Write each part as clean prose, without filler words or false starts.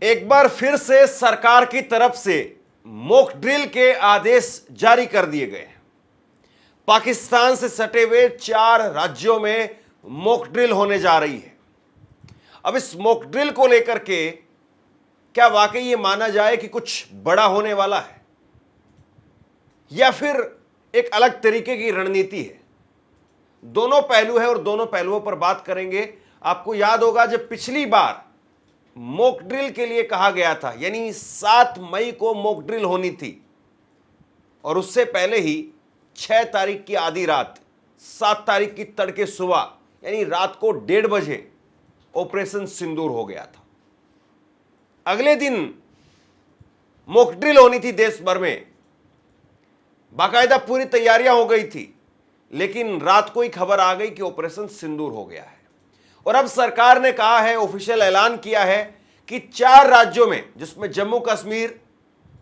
एक बार फिर से सरकार की तरफ से मॉक ड्रिल के आदेश जारी कर दिए गए हैं। पाकिस्तान से सटे हुए 4 राज्यों में मॉक ड्रिल होने जा रही है। अब इस मॉक ड्रिल को लेकर के क्या वाकई ये माना जाए कि कुछ बड़ा होने वाला है या फिर एक अलग तरीके की रणनीति है? दोनों पहलू है और दोनों पहलुओं पर बात करेंगे। आपको याद होगा जब पिछली बार मॉक ड्रिल के लिए कहा गया था, यानी 7 मई को मॉक ड्रिल होनी थी और उससे पहले ही 6 तारीख की आधी रात, 7 तारीख की तड़के सुबह, यानी रात को 1:30 बजे ऑपरेशन सिंदूर हो गया था। अगले दिन मॉक ड्रिल होनी थी देश भर में, बाकायदा पूरी तैयारियां हो गई थी, लेकिन रात को ही खबर आ गई कि ऑपरेशन सिंदूर हो गया है। और अब सरकार ने कहा है, ऑफिशियल ऐलान किया है कि 4 राज्यों में, जिसमें जम्मू कश्मीर,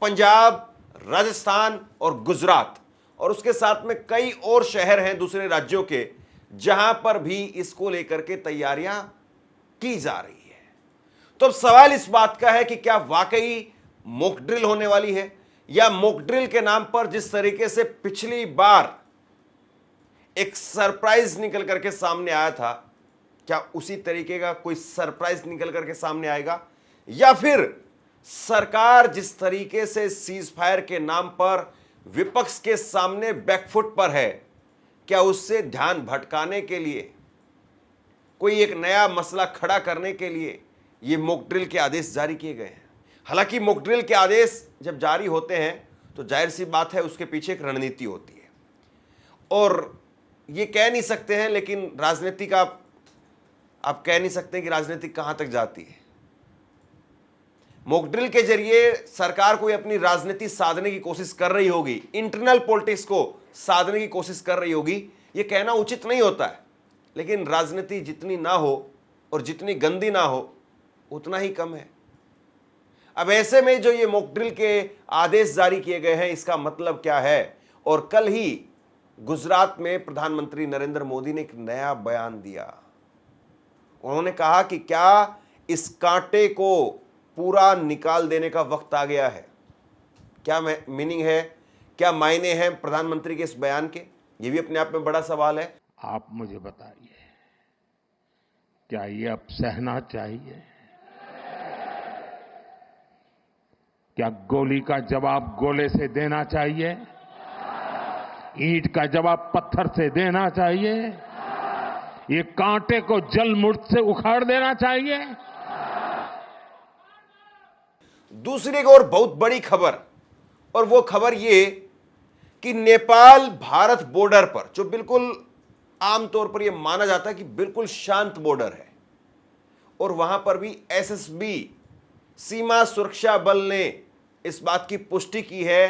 पंजाब, राजस्थान और गुजरात, और उसके साथ में कई और शहर हैं दूसरे राज्यों के, जहां पर भी इसको लेकर के तैयारियां की जा रही है। तो अब सवाल इस बात का है कि क्या वाकई मॉक ड्रिल होने वाली है, या मॉक ड्रिल के नाम पर जिस तरीके से पिछली बार एक सरप्राइज निकल करके सामने आया था, क्या उसी तरीके का कोई सरप्राइज निकल करके सामने आएगा? या फिर सरकार जिस तरीके से सीज फायर के नाम पर विपक्ष के सामने बैकफुट पर है, क्या उससे ध्यान भटकाने के लिए, कोई एक नया मसला खड़ा करने के लिए ये मॉक ड्रिल के आदेश जारी किए गए हैं? हालांकि मॉक ड्रिल के आदेश जब जारी होते हैं तो जाहिर सी बात है उसके पीछे एक रणनीति होती है, और ये कह नहीं सकते हैं, लेकिन राजनीति का आप कह नहीं सकते कि राजनीति कहां तक जाती है। मॉक ड्रिल के जरिए सरकार कोई अपनी राजनीति साधने की कोशिश कर रही होगी, इंटरनल पॉलिटिक्स को साधने की कोशिश कर रही होगी। ये कहना उचित नहीं होता है, लेकिन राजनीति जितनी ना हो और जितनी गंदी ना हो उतना ही कम है। अब ऐसे में जो ये मॉक ड्रिल के आदेश जारी किए गए हैं, इसका मतलब क्या है? और कल ही गुजरात में प्रधानमंत्री नरेंद्र मोदी ने एक नया बयान दिया। उन्होंने कहा कि क्या इस कांटे को पूरा निकाल देने का वक्त आ गया है? क्या मीनिंग है, क्या मायने हैं प्रधानमंत्री के इस बयान के? ये भी अपने आप में बड़ा सवाल है। आप मुझे बताइए, क्या ये अब सहना चाहिए? क्या गोली का जवाब गोले से देना चाहिए? ईंट का जवाब पत्थर से देना चाहिए? ये कांटे को जल मुर्द से उखाड़ देना चाहिए? दूसरी एक और बहुत बड़ी खबर, और वो खबर ये कि नेपाल भारत बॉर्डर पर, जो बिल्कुल आमतौर पर यह माना जाता है कि बिल्कुल शांत बॉर्डर है, और वहां पर भी एसएसबी सीमा सुरक्षा बल ने इस बात की पुष्टि की है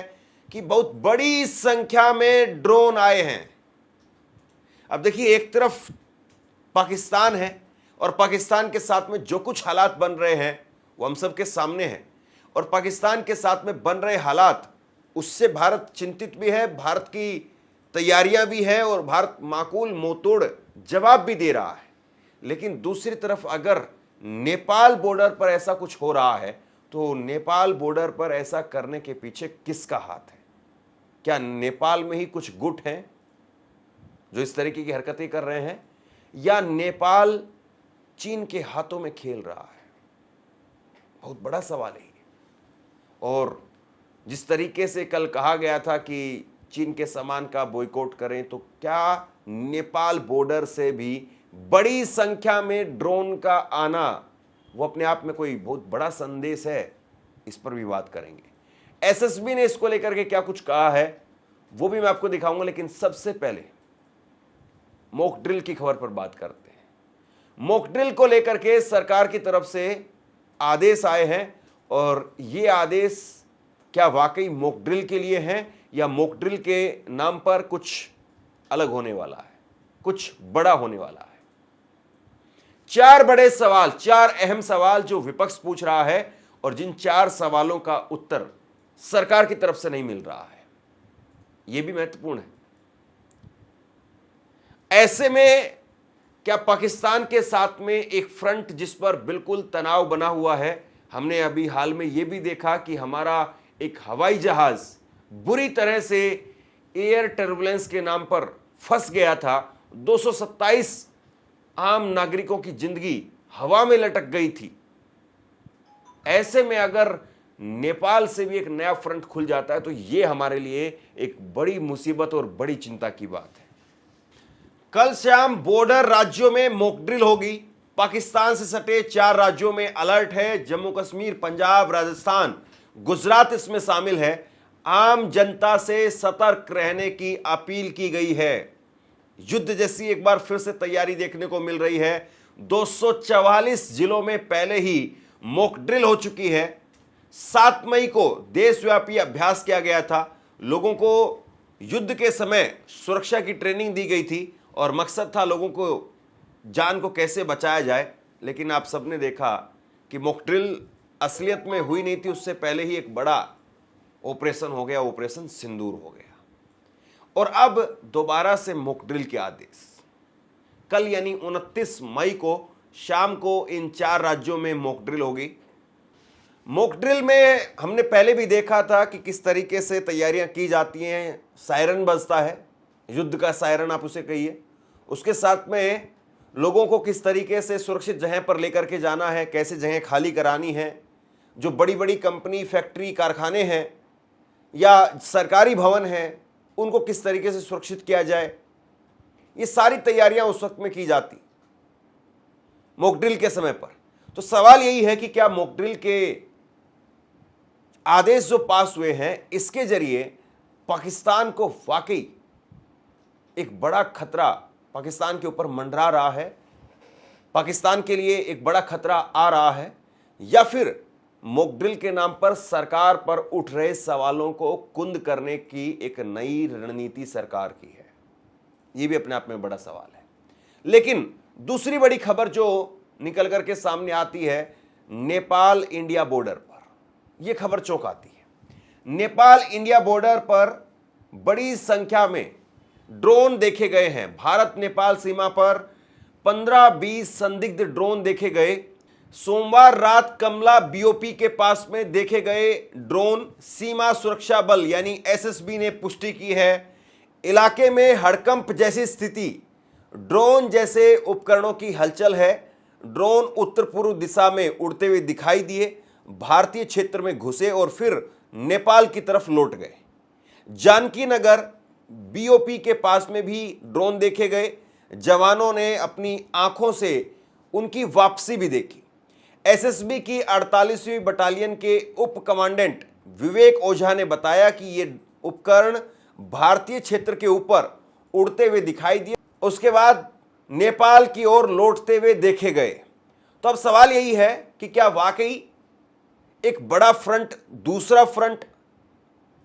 कि बहुत बड़ी संख्या में ड्रोन आए हैं। अब देखिए, एक तरफ पाकिस्तान है और पाकिस्तान के साथ में जो कुछ हालात बन रहे हैं वो हम सब के सामने हैं, और पाकिस्तान के साथ में बन रहे हालात, उससे भारत चिंतित भी है, भारत की तैयारियां भी हैं और भारत माकूल मुंहतोड़ जवाब भी दे रहा है। लेकिन दूसरी तरफ अगर नेपाल बॉर्डर पर ऐसा कुछ हो रहा है, तो नेपाल बॉर्डर पर ऐसा करने के पीछे किसका हाथ है? क्या नेपाल में ही कुछ गुट हैं जो इस तरीके की हरकतें कर रहे हैं, या नेपाल चीन के हाथों में खेल रहा है? बहुत बड़ा सवाल है। और जिस तरीके से कल कहा गया था कि चीन के सामान का बॉयकॉट करें, तो क्या नेपाल बॉर्डर से भी बड़ी संख्या में ड्रोन का आना वो अपने आप में कोई बहुत बड़ा संदेश है? इस पर भी बात करेंगे। एसएसबी ने इसको लेकर के क्या कुछ कहा है वो भी मैं आपको दिखाऊंगा, लेकिन सबसे पहले मॉक ड्रिल की खबर पर बात करते हैं। मॉक ड्रिल को लेकर के सरकार की तरफ से आदेश आए हैं, और ये आदेश क्या वाकई मॉक ड्रिल के लिए हैं, या मॉक ड्रिल के नाम पर कुछ अलग होने वाला है, कुछ बड़ा होने वाला है? 4 बड़े सवाल, 4 अहम सवाल जो विपक्ष पूछ रहा है, और जिन 4 सवालों का उत्तर सरकार की तरफ से नहीं मिल रहा है, यह भी महत्वपूर्ण है। ऐसे में क्या पाकिस्तान के साथ में एक फ्रंट जिस पर बिल्कुल तनाव बना हुआ है, हमने अभी हाल में यह भी देखा कि हमारा एक हवाई जहाज बुरी तरह से एयर टर्बुलेंस के नाम पर फंस गया था। 227 आम नागरिकों की जिंदगी हवा में लटक गई थी। ऐसे में अगर नेपाल से भी एक नया फ्रंट खुल जाता है तो यह हमारे लिए एक बड़ी मुसीबत और बड़ी चिंता की बात है। कल शाम बॉर्डर राज्यों में मॉक ड्रिल होगी। पाकिस्तान से सटे 4 राज्यों में अलर्ट है। जम्मू कश्मीर, पंजाब, राजस्थान, गुजरात इसमें शामिल है। आम जनता से सतर्क रहने की अपील की गई है। युद्ध जैसी एक बार फिर से तैयारी देखने को मिल रही है। 244 जिलों में पहले ही मॉक ड्रिल हो चुकी है। 7 मई को देशव्यापी अभ्यास किया गया था। लोगों को युद्ध के समय सुरक्षा की ट्रेनिंग दी गई थी और मकसद था लोगों को जान को कैसे बचाया जाए। लेकिन आप सबने देखा कि मॉक ड्रिल असलियत में हुई नहीं थी। उससे पहले ही एक बड़ा ऑपरेशन हो गया, ऑपरेशन सिंदूर हो गया। और अब दोबारा से मॉक ड्रिल के आदेश। कल यानी 29 मई को शाम को इन 4 राज्यों में मॉक ड्रिल होगी। मॉक ड्रिल में हमने पहले भी देखा था कि किस तरीके से तैयारियां की जाती हैं। सायरन बजता है, युद्ध का सायरन आप उसे कहिए। उसके साथ में लोगों को किस तरीके से सुरक्षित जगह पर लेकर के जाना है, कैसे जगह खाली करानी है। जो बड़ी बड़ी कंपनी, फैक्ट्री, कारखाने हैं या सरकारी भवन हैं, उनको किस तरीके से सुरक्षित किया जाए, ये सारी तैयारियां उस वक्त में की जाती मॉक ड्रिल के समय पर। तो सवाल यही है कि क्या मॉक ड्रिल के आदेश जो पास हुए हैं, इसके जरिए पाकिस्तान को वाकई एक बड़ा खतरा पाकिस्तान के ऊपर मंडरा रहा है, पाकिस्तान के लिए एक बड़ा खतरा आ रहा है, या फिर मॉक ड्रिल के नाम पर सरकार पर उठ रहे सवालों को कुंद करने की एक नई रणनीति सरकार की है। यह भी अपने आप में बड़ा सवाल है। लेकिन दूसरी बड़ी खबर जो निकल करके सामने आती है नेपाल इंडिया बॉर्डर पर, यह खबर चौंकाती है। नेपाल इंडिया बॉर्डर पर बड़ी संख्या में ड्रोन देखे गए हैं। भारत नेपाल सीमा पर 15-20 संदिग्ध ड्रोन देखे गए। सोमवार रात कमला बीओपी के पास में देखे गए ड्रोन सीमा सुरक्षा बल यानी एसएसबी ने पुष्टि की है। इलाके में हड़कंप जैसी स्थिति, ड्रोन जैसे उपकरणों की हलचल है। ड्रोन उत्तर पूर्व दिशा में उड़ते हुए दिखाई दिए, भारतीय क्षेत्र में घुसे और फिर नेपाल की तरफ लौट गए। जानकी नगर बीओपी के पास में भी ड्रोन देखे गए। जवानों ने अपनी आंखों से उनकी वापसी भी देखी। एसएसबी की 48वीं बटालियन के उप कमांडेंट विवेक ओझा ने बताया कि ये उपकरण भारतीय क्षेत्र के ऊपर उड़ते हुए दिखाई दिए, उसके बाद नेपाल की ओर लौटते हुए देखे गए। तो अब सवाल यही है कि क्या वाकई एक बड़ा फ्रंट, दूसरा फ्रंट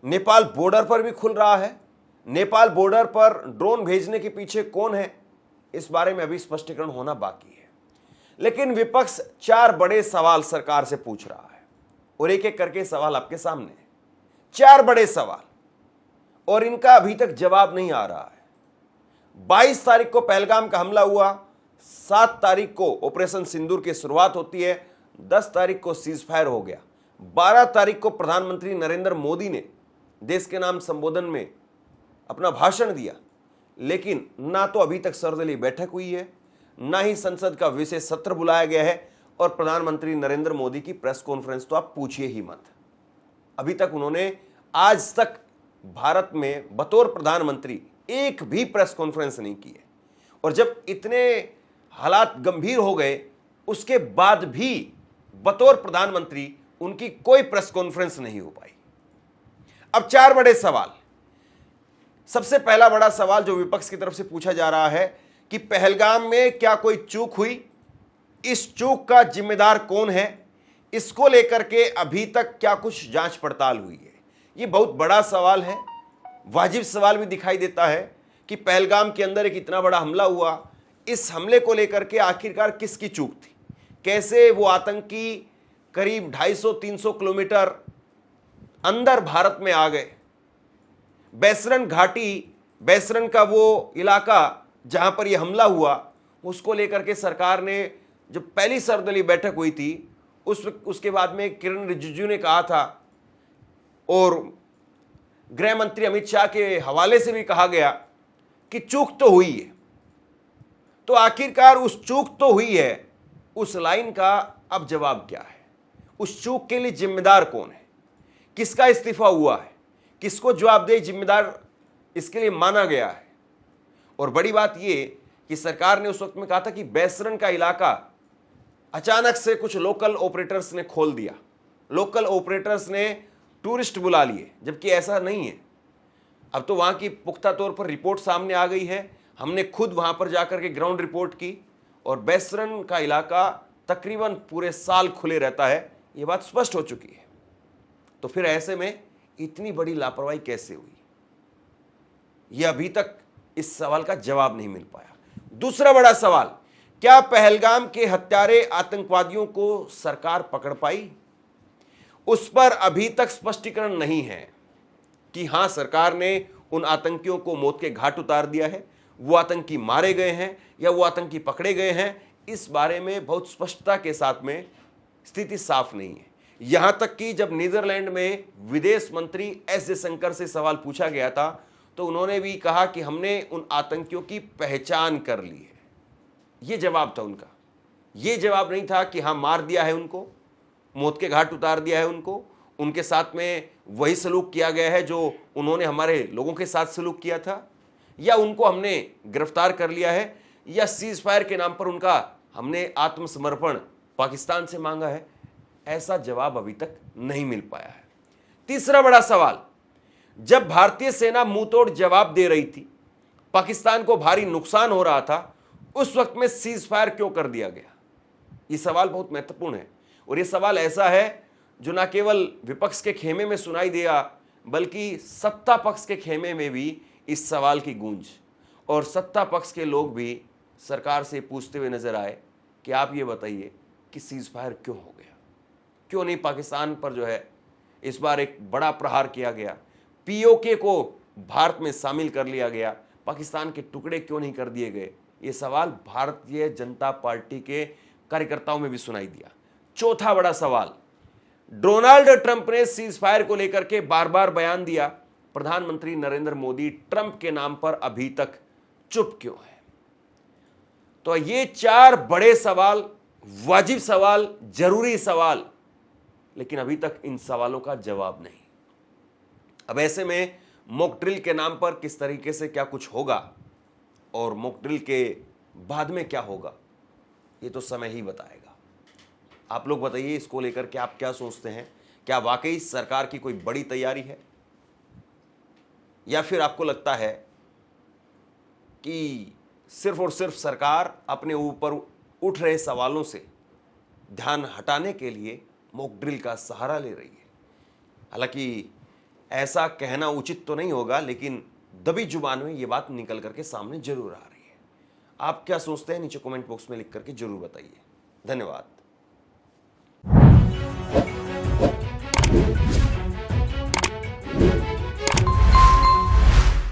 नेपाल बॉर्डर पर भी खुल रहा है? नेपाल बॉर्डर पर ड्रोन भेजने के पीछे कौन है, इस बारे में अभी स्पष्टीकरण होना बाकी है। लेकिन विपक्ष 4 बड़े सवाल सरकार से पूछ रहा है और एक एक करके सवाल आपके सामने है। 4 बड़े सवाल और इनका अभी तक जवाब नहीं आ रहा है। 22 तारीख को पहलगाम का हमला हुआ, 7 तारीख को ऑपरेशन सिंदूर की शुरुआत होती है, 10 तारीख को सीज फायर हो गया, 12 तारीख को प्रधानमंत्री नरेंद्र मोदी ने देश के नाम संबोधन में अपना भाषण दिया। लेकिन ना तो अभी तक सर्वदलीय बैठक हुई है, ना ही संसद का विशेष सत्र बुलाया गया है और प्रधानमंत्री नरेंद्र मोदी की प्रेस कॉन्फ्रेंस तो आप पूछिए ही मत। अभी तक उन्होंने आज तक भारत में बतौर प्रधानमंत्री एक भी प्रेस कॉन्फ्रेंस नहीं की है। और जब इतने हालात गंभीर हो गए उसके बाद भी बतौर प्रधानमंत्री उनकी कोई प्रेस कॉन्फ्रेंस नहीं हो पाई। अब 4 बड़े सवाल। सबसे पहला बड़ा सवाल जो विपक्ष की तरफ से पूछा जा रहा है कि पहलगाम में क्या कोई चूक हुई, इस चूक का जिम्मेदार कौन है, इसको लेकर के अभी तक क्या कुछ जांच पड़ताल हुई है। यह बहुत बड़ा सवाल है, वाजिब सवाल भी दिखाई देता है कि पहलगाम के अंदर एक इतना बड़ा हमला हुआ, इस हमले को लेकर के आखिरकार किसकी चूक थी, कैसे वो आतंकी करीब 250-300 किलोमीटर अंदर भारत में आ गए। बैसरन घाटी, बैसरन का वो इलाका जहां पर यह हमला हुआ, उसको लेकर के सरकार ने जब पहली सर्वदलीय बैठक हुई थी उसके बाद में किरण रिजिजू ने कहा था और गृह मंत्री अमित शाह के हवाले से भी कहा गया कि चूक तो हुई है। तो आखिरकार उस चूक तो हुई है, उस लाइन का अब जवाब क्या है? उस चूक के लिए जिम्मेदार कौन है? किसका इस्तीफा हुआ है? किसको जवाबदेही जिम्मेदार इसके लिए माना गया है? और बड़ी बात यह कि सरकार ने उस वक्त में कहा था कि बैसरन का इलाका अचानक से कुछ लोकल ऑपरेटर्स ने खोल दिया, लोकल ऑपरेटर्स ने टूरिस्ट बुला लिए, जबकि ऐसा नहीं है। अब तो वहां की पुख्ता तौर पर रिपोर्ट सामने आ गई है। हमने खुद वहां पर जाकर के ग्राउंड रिपोर्ट की और बैसरन का इलाका तकरीबन पूरे साल खुले रहता है, यह बात स्पष्ट हो चुकी है। तो फिर ऐसे में इतनी बड़ी लापरवाही कैसे हुई? यह अभी तक इस सवाल का जवाब नहीं मिल पाया। दूसरा बड़ा सवाल, क्या पहलगाम के हत्यारे आतंकवादियों को सरकार पकड़ पाई? उस पर अभी तक स्पष्टीकरण नहीं है कि हां, सरकार ने उन आतंकियों को मौत के घाट उतार दिया है, वो आतंकी मारे गए हैं या वो आतंकी पकड़े गए हैं। इस बारे में बहुत स्पष्टता के साथ में स्थिति साफ नहीं है। यहां तक कि जब नीदरलैंड में विदेश मंत्री एस जयशंकर से सवाल पूछा गया था तो उन्होंने भी कहा कि हमने उन आतंकियों की पहचान कर ली है। यह जवाब था उनका। यह जवाब नहीं था कि हां, मार दिया है उनको, मौत के घाट उतार दिया है उनको, उनके साथ में वही सलूक किया गया है जो उन्होंने हमारे लोगों के साथ सलूक किया था, या उनको हमने गिरफ्तार कर लिया है, या सीज फायर के नाम पर उनका हमने आत्मसमर्पण पाकिस्तान से मांगा है। ऐसा जवाब अभी तक नहीं मिल पाया है। तीसरा बड़ा सवाल, जब भारतीय सेना मुंहतोड़ जवाब दे रही थी, पाकिस्तान को भारी नुकसान हो रहा था, उस वक्त में सीज फायर क्यों कर दिया गया? यह सवाल बहुत महत्वपूर्ण है और यह सवाल ऐसा है जो न केवल विपक्ष के खेमे में सुनाई दिया बल्कि सत्ता पक्ष के खेमे में भी इस सवाल की गूंज, और सत्ता पक्ष के लोग भी सरकार से पूछते हुए नजर आए कि आप ये बताइए कि सीज फायर क्यों हो गया, क्यों नहीं पाकिस्तान पर जो है इस बार एक बड़ा प्रहार किया गया, पीओके को भारत में शामिल कर लिया गया, पाकिस्तान के टुकड़े क्यों नहीं कर दिए गए? ये सवाल भारतीय जनता पार्टी के कार्यकर्ताओं में भी सुनाई दिया। चौथा बड़ा सवाल, डोनाल्ड ट्रंप ने सीज फायर को लेकर के बार बार बयान दिया, प्रधानमंत्री नरेंद्र मोदी ट्रंप के नाम पर अभी तक चुप क्यों है? तो ये चार बड़े सवाल, वाजिब सवाल, जरूरी सवाल, लेकिन अभी तक इन सवालों का जवाब नहीं। अब ऐसे में मॉक ड्रिल के नाम पर किस तरीके से क्या कुछ होगा और मॉक ड्रिल के बाद में क्या होगा, ये तो समय ही बताएगा। आप लोग बताइए इसको लेकर के आप क्या सोचते हैं? क्या वाकई सरकार की कोई बड़ी तैयारी है, या फिर आपको लगता है कि सिर्फ और सिर्फ सरकार अपने ऊपर उठ रहे सवालों से ध्यान हटाने के लिए मॉक ड्रिल का सहारा ले रही है? हालांकि ऐसा कहना उचित तो नहीं होगा, लेकिन दबी जुबान में यह बात निकल करके सामने जरूर आ रही है। आप क्या सोचते हैं? नीचे कमेंट बॉक्स में लिख करके जरूर बताइए। धन्यवाद।